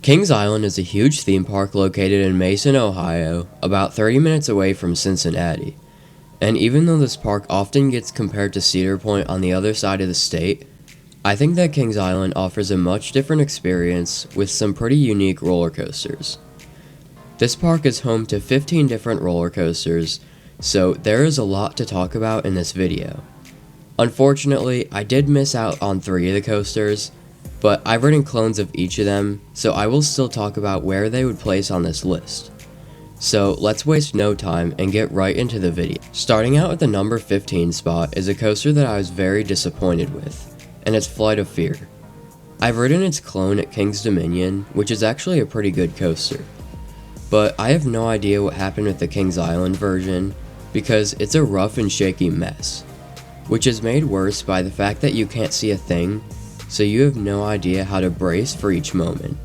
Kings Island is a huge theme park located in Mason, Ohio, about 30 minutes away from Cincinnati. And even though this park often gets compared to Cedar Point on the other side of the state, I think that Kings Island offers a much different experience with some pretty unique roller coasters. This park is home to 15 different roller coasters, so there is a lot to talk about in this video. Unfortunately, I did miss out on 3 of the coasters, but I've ridden clones of each of them, so I will still talk about where they would place on this list. So let's waste no time and get right into the video. Starting out at the number 15 spot is a coaster that I was very disappointed with, and it's Flight of Fear. I've ridden its clone at Kings Dominion, which is actually a pretty good coaster. But I have no idea what happened with the Kings Island version, because it's a rough and shaky mess, which is made worse by the fact that you can't see a thing, so you have no idea how to brace for each moment.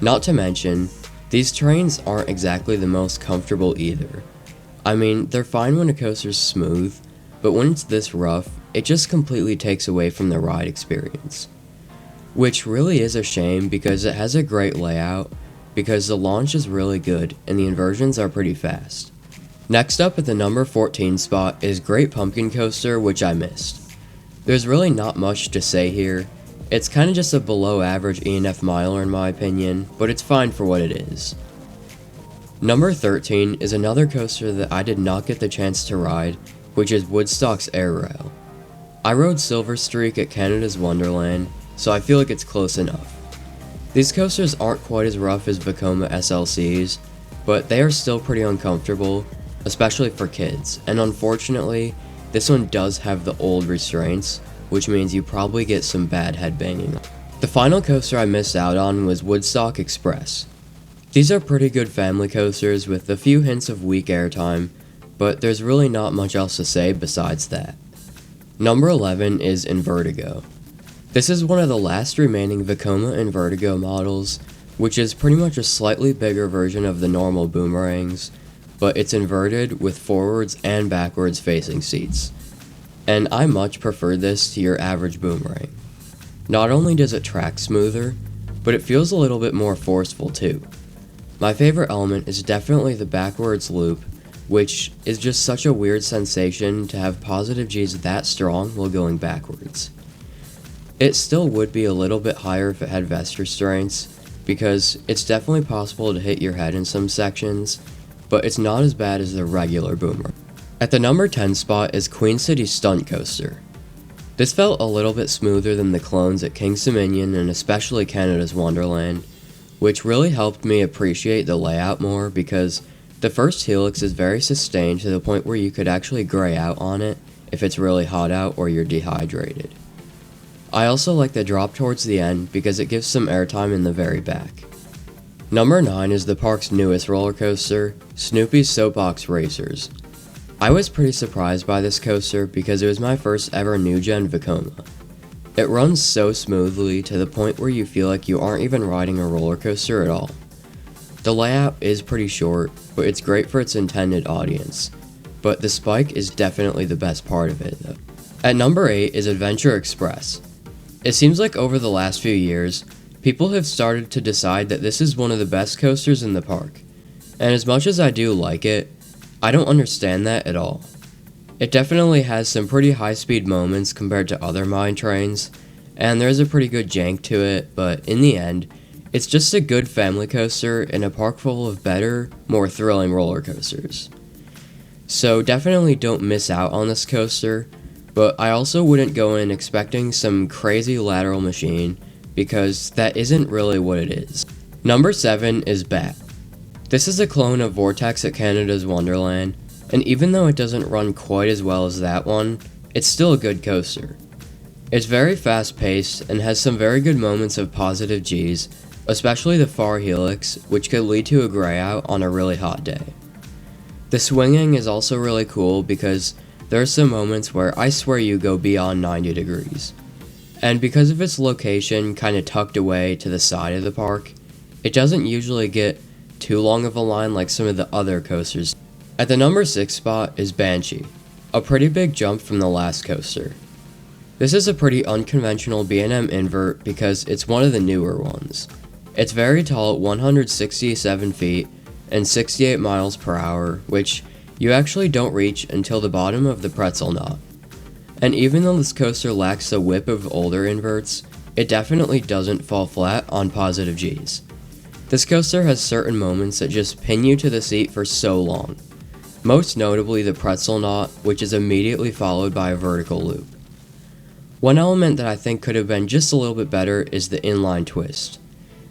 Not to mention, these trains aren't exactly the most comfortable either. I mean, they're fine when a coaster's smooth, but when it's this rough, it just completely takes away from the ride experience. Which really is a shame because it has a great layout, because the launch is really good and the inversions are pretty fast. Next up at the number 14 spot is Great Pumpkin Coaster, which I missed. There's really not much to say here. It's kinda just a below average E&F miler in my opinion, but it's fine for what it is. Number 13 is another coaster that I did not get the chance to ride, which is Woodstock's Air Rail. I rode Silver Streak at Canada's Wonderland, so I feel like it's close enough. These coasters aren't quite as rough as Vekoma SLCs, but they are still pretty uncomfortable, especially for kids, and unfortunately, this one does have the old restraints, which means you probably get some bad headbanging. The final coaster I missed out on was Woodstock Express. These are pretty good family coasters with a few hints of weak airtime, but there's really not much else to say besides that. Number 11 is Invertigo. This is one of the last remaining Vekoma Invertigo models, which is pretty much a slightly bigger version of the normal boomerangs, but it's inverted with forwards and backwards facing seats. And I much prefer this to your average boomerang. Not only does it track smoother, but it feels a little bit more forceful too. My favorite element is definitely the backwards loop, which is just such a weird sensation to have positive G's that strong while going backwards. It still would be a little bit higher if it had vest restraints, because it's definitely possible to hit your head in some sections, but it's not as bad as the regular boomerang. At the number 10 spot is Queen City Stunt Coaster. This felt a little bit smoother than the clones at Kings Dominion and especially Canada's Wonderland, which really helped me appreciate the layout more because the first helix is very sustained to the point where you could actually gray out on it if it's really hot out or you're dehydrated. I also like the drop towards the end because it gives some airtime in the very back. Number 9 is the park's newest roller coaster, Snoopy's Soapbox Racers. I was pretty surprised by this coaster because it was my first ever new gen Vekoma. It runs so smoothly to the point where you feel like you aren't even riding a roller coaster at all. The layout is pretty short, but it's great for its intended audience, but the spike is definitely the best part of it though. At number 8 is Adventure Express. It seems like over the last few years, people have started to decide that this is one of the best coasters in the park, and as much as I do like it, I don't understand that at all. It definitely has some pretty high-speed moments compared to other mine trains, and there's a pretty good jank to it, but in the end, it's just a good family coaster in a park full of better, more thrilling roller coasters. So definitely don't miss out on this coaster, but I also wouldn't go in expecting some crazy lateral machine, because that isn't really what it is. Number 7 is Bat. This is a clone of Vortex at Canada's Wonderland, and even though it doesn't run quite as well as that one, it's still a good coaster. It's very fast paced and has some very good moments of positive G's, especially the far helix, which could lead to a gray out on a really hot day. The swinging is also really cool because there are some moments where I swear you go beyond 90 degrees. And because of its location kinda tucked away to the side of the park, it doesn't usually get too long of a line like some of the other coasters. At the number 6 spot is Banshee, a pretty big jump from the last coaster. This is a pretty unconventional B&M invert because it's one of the newer ones. It's very tall at 167 feet and 68 miles per hour, which you actually don't reach until the bottom of the pretzel knot. And even though this coaster lacks the whip of older inverts, it definitely doesn't fall flat on positive G's. This coaster has certain moments that just pin you to the seat for so long. Most notably the pretzel knot, which is immediately followed by a vertical loop. One element that I think could have been just a little bit better is the inline twist.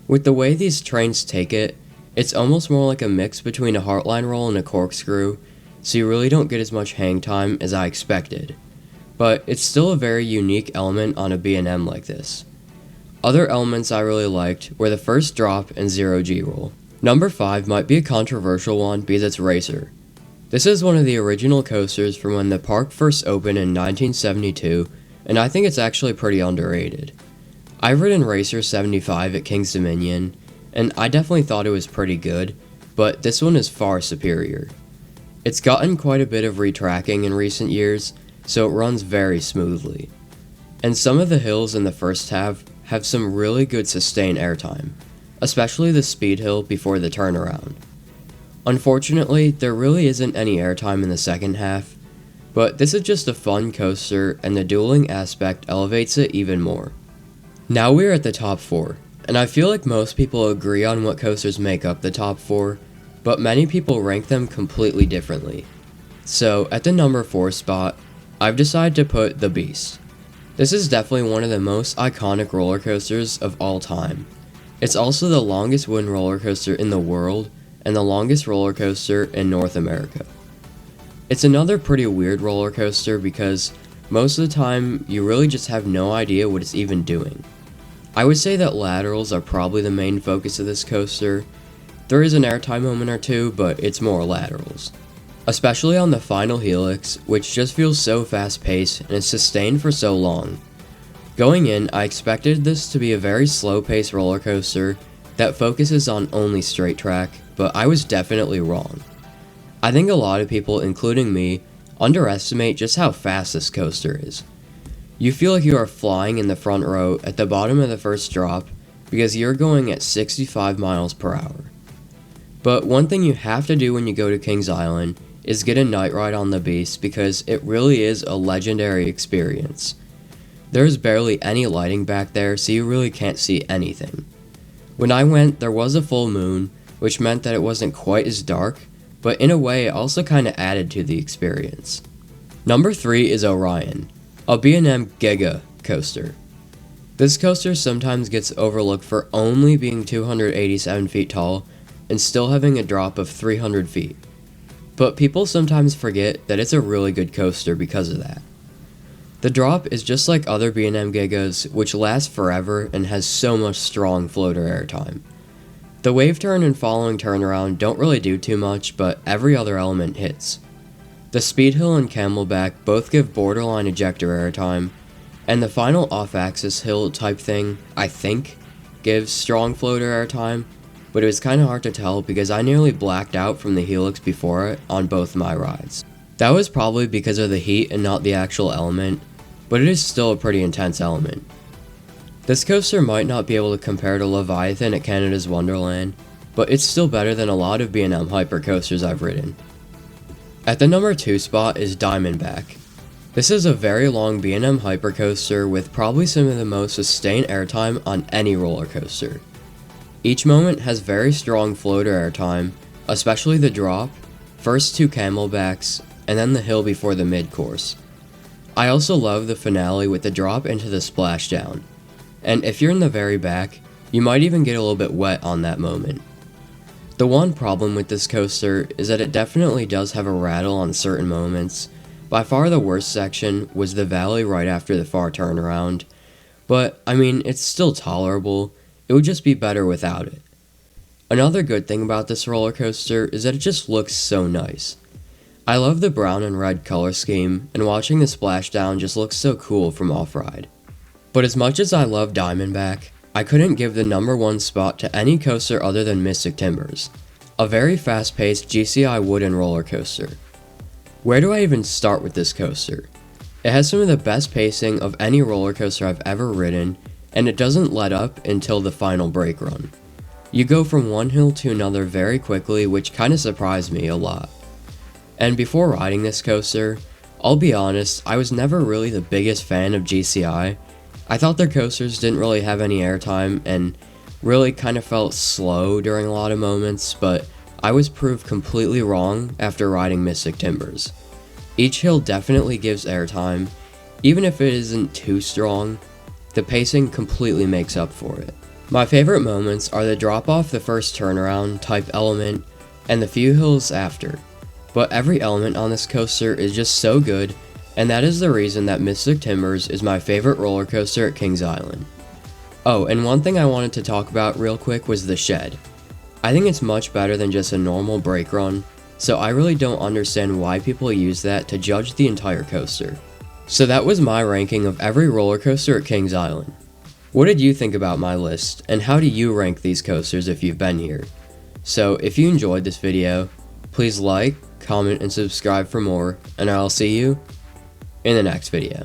With the way these trains take it, it's almost more like a mix between a heartline roll and a corkscrew, so you really don't get as much hang time as I expected. But it's still a very unique element on a B&M like this. Other elements I really liked were the first drop and 0G roll. Number 5 might be a controversial one because it's Racer. This is one of the original coasters from when the park first opened in 1972, and I think it's actually pretty underrated. I've ridden Racer 75 at King's Dominion, and I definitely thought it was pretty good, but this one is far superior. It's gotten quite a bit of retracking in recent years, so it runs very smoothly. And some of the hills in the first half have some really good sustained airtime, especially the speed hill before the turnaround. Unfortunately, there really isn't any airtime in the second half, but this is just a fun coaster and the dueling aspect elevates it even more. Now we're at the top 4, and I feel like most people agree on what coasters make up the top 4, but many people rank them completely differently. So, at the number 4 spot, I've decided to put the Beast. This is definitely one of the most iconic roller coasters of all time. It's also the longest wooden roller coaster in the world, and the longest roller coaster in North America. It's another pretty weird roller coaster because most of the time you really just have no idea what it's even doing. I would say that laterals are probably the main focus of this coaster. There is an airtime moment or two, but it's more laterals. Especially on the final helix, which just feels so fast paced and is sustained for so long. Going in, I expected this to be a very slow paced roller coaster that focuses on only straight track, but I was definitely wrong. I think a lot of people, including me, underestimate just how fast this coaster is. You feel like you are flying in the front row at the bottom of the first drop because you're going at 65 miles per hour. But one thing you have to do when you go to Kings Island is get a night ride on the Beast because it really is a legendary experience. There's barely any lighting back there, so you really can't see anything. When I went, there was a full moon, which meant that it wasn't quite as dark, but in a way it also kinda added to the experience. Number 3 is Orion, a B&M Giga coaster. This coaster sometimes gets overlooked for only being 287 feet tall and still having a drop of 300 feet. But people sometimes forget that it's a really good coaster because of that. The drop is just like other B&M Gigas, which lasts forever and has so much strong floater airtime. The wave turn and following turnaround don't really do too much, but every other element hits. The speed hill and camelback both give borderline ejector airtime, and the final off-axis hill type thing, I think, gives strong floater airtime, but it was kinda hard to tell because I nearly blacked out from the helix before it on both my rides. That was probably because of the heat and not the actual element, but it is still a pretty intense element. This coaster might not be able to compare to Leviathan at Canada's Wonderland, but it's still better than a lot of B&M hyper coasters I've ridden. At the number 2 spot is Diamondback. This is a very long B&M hyper coaster with probably some of the most sustained airtime on any roller coaster. Each moment has very strong floater airtime, especially the drop, first 2 camelbacks, and then the hill before the mid-course. I also love the finale with the drop into the splashdown, and if you're in the very back, you might even get a little bit wet on that moment. The one problem with this coaster is that it definitely does have a rattle on certain moments. By far the worst section was the valley right after the far turnaround, but I mean, it's still tolerable. It would just be better without it. Another good thing about this roller coaster is that it just looks so nice. I love the brown and red color scheme, and watching the splashdown just looks so cool from off-ride. But as much as I love Diamondback, I couldn't give the number 1 spot to any coaster other than Mystic Timbers, a very fast-paced GCI wooden roller coaster. Where do I even start with this coaster? It has some of the best pacing of any roller coaster I've ever ridden, and it doesn't let up until the final brake run. You go from one hill to another very quickly, which kinda surprised me a lot. And before riding this coaster, I'll be honest, I was never really the biggest fan of GCI. I thought their coasters didn't really have any airtime and really kind of felt slow during a lot of moments, but I was proved completely wrong after riding Mystic Timbers. Each hill definitely gives airtime, even if it isn't too strong. The pacing completely makes up for it. My favorite moments are the drop off the first turnaround type element and the few hills after, but every element on this coaster is just so good, and that is the reason that Mystic Timbers is my favorite roller coaster at Kings Island. Oh, and one thing I wanted to talk about real quick was the shed. I think it's much better than just a normal brake run, so I really don't understand why people use that to judge the entire coaster. So that was my ranking of every roller coaster at Kings Island. What did you think about my list, and how do you rank these coasters if you've been here? So if you enjoyed this video, please like, comment, and subscribe for more, and I'll see you in the next video.